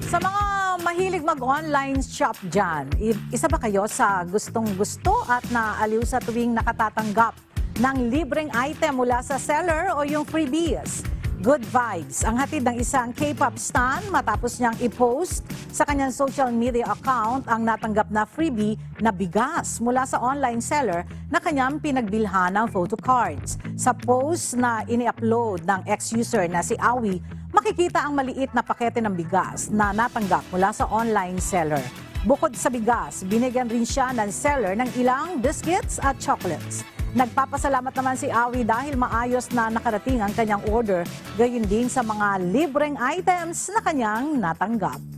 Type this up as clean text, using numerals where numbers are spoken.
Sa mga mahilig mag-online shop dyan, isa ba kayo sa gustong-gusto at naaliw sa tuwing nakatatanggap ng libreng item mula sa seller o yung freebies? Good vibes ang hatid ng isang K-pop stan matapos niyang i-post sa kanyang social media account ang natanggap na freebie na bigas mula sa online seller na kanyang pinagbilhan ng photo cards. Sa post na ini-upload ng ex-user na si Awi, makikita ang maliit na pakete ng bigas na natanggap mula sa online seller. Bukod sa bigas, binigyan rin siya ng seller ng ilang biscuits at chocolates. Nagpapasalamat naman si Awi dahil maayos na nakarating ang kanyang order, gayon din sa mga libreng items na kanyang natanggap.